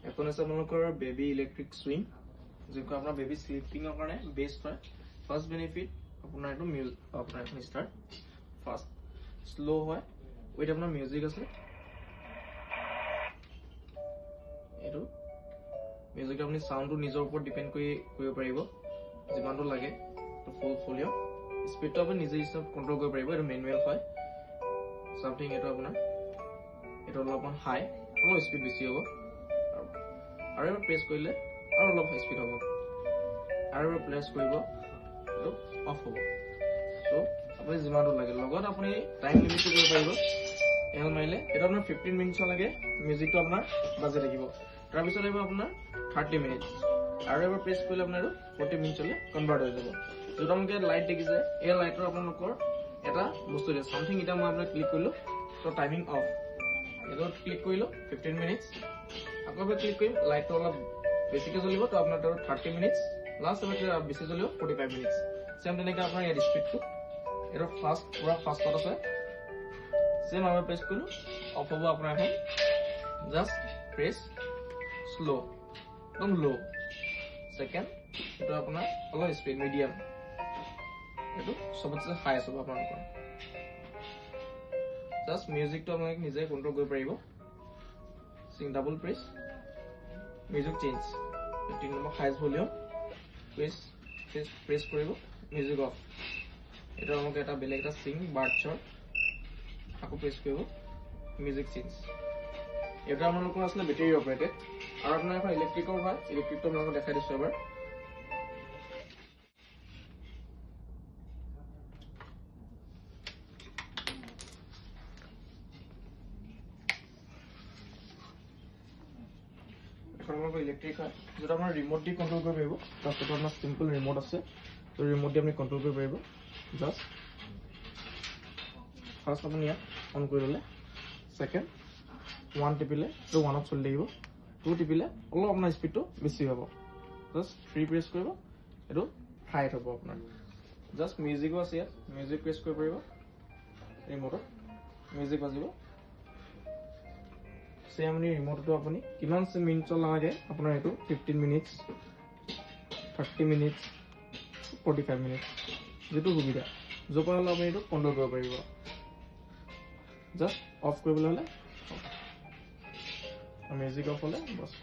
এখন আছে আপোনালোকৰ বেবী ইলেক্ট্ৰিক সুইং যেটো আপোনাৰ বেবী স্লিপিংৰ কাৰণে বেষ্ট হয় ফাৰ্স্ট বেনিফিট আপোনাৰ এটো আপোনাৰ এখন ষ্টাৰ্ট ফাৰ্স্ট স্লো হয় উইথ আপোনাৰ মিউজিক আছে এটো মিউজিক আপুনি সাউন্ডটো নিজৰ ওপৰত ডিপেন্ড কৰিব পাৰিব যিমানটো লাগে তো ফুল ফলিও স্পীডটো আপুনি নিজে হিচাপ কন্ট্ৰোল কৰিব পাৰিব এটো ম্যানুয়াল হয় সামথিং এটো আপোনাৰ এটো অলপমান হাই অলপ স্পীড বেছি হ'ব আৰু এবাৰ প্ৰেছ কৰিলে আৰু অলপ স্পীড হ'ব আৰু এবাৰ প্ৰেছ কৰিব এটো অফ হ'ব সো আপুনি যিমানটো লাগে লগত আপুনি টাইম লিমিটটো কৰিব পাৰিব এল মাইলে এটা আপোনাৰ 15 মিনিটছ লাগে মিউজিকটো আপোনাৰ বাজে থাকিব তাৰ পিছত আহিব আপোনাৰ 30 মিনিটছ আৰু এবাৰ প্ৰেছ কৰিলে আপোনাৰ 40 মিনিটছলৈ কনভাৰ্ট হৈ যাব যেটা আমাকে লাইট দেখিছে এই লাইটৰ আপোনালোকৰ এটা বস্তু আছে সামথিং এটা মই আপোনাক ক্লিক কৰিলো তো টাইমিং অফ এটো ক্লিক কৰিলো 15 মিনিটছ আকৌ এবাৰ ক্লিক কৰিম লাইটটো অলপ বেছিকৈ জ্বলিব তো আপোনাৰ 30 মিনিটছ লাষ্ট এবাৰ বেছি জ্বলিব 45 মিনিটছ সেম তেনেকৈ আপোনাৰ এই স্পীডটো এটো ফাস্ট পুৰা ফাস্টত আছে সেম আমাৰ প্ৰেছ কৰিলো অফ হ'ব আপোনাৰ এখন জাস্ট প্ৰেছ স্লো একদম লো সেকেন্ড এটো আপোনাৰ অলপ স্পীড মিডিয়াম এটো সবতছে হাই আছে আপোনালোকৰ জাস্ট মিউজিকটো আপোনালোকে নিজে কন্ট্ৰোল কৰিব পাৰিব সিং double press music change 15 number হাইজ ভলিউম প্ৰেছ কৰিব মিউজিক অফ এটা আমাক এটা বেলেগ এটা সিং বাৰ্ডছৰ আকৌ প্ৰেছ কৰিব মিউজিক চেঞ্জ এটা আপোনালোকৰ আসলে বেটাৰি অপাৰেটেড আৰু আপোনাৰ এখন ইলেক্ট্ৰিকৰ হয় ইলেক্ট্ৰিকটো আপোনালোকক দেখাই দিছো এবাৰ ইলেক্ট্রিক হয় যেটা আমরা রিমোট দিয়ে কন্ট্রোল করতে পারবো তার সাথে আপনার সিম্পল রিমোট আছে তো রিমোট দিয়ে আপনি কন্ট্রোল করতে পারবো জাস্ট ফার্স্ট আপনি অন করে দিলে সেকেন্ড 1 টিপিলে তো 1 অফ চলি থাকিব 2 টিপিলে অলপ আপনার স্পিডটো বেশি হ'ব জাস্ট 3 প্রেস কৰিব এটো হাই হ'ব আপনাৰ জাস্ট মিউজিকও আছে ইয়াত মিউজিক প্ৰেস কৰিব পাৰিব ৰিমোটত মিউজিক বাজিব সেমনি ৰিমোটটো আপুনি কিমান মিনিটছ লাগে আপোনাৰ এটো 15 মিনিটছ 30 মিনিটছ 45 মিনিটছ যেটো সুবিধা জপা হলে আপুনি এটো কন্ট্ৰোল কৰিব পাৰিব জাস্ট অফ কৰিবলৈ হলে মিউজিক অফ হলে বস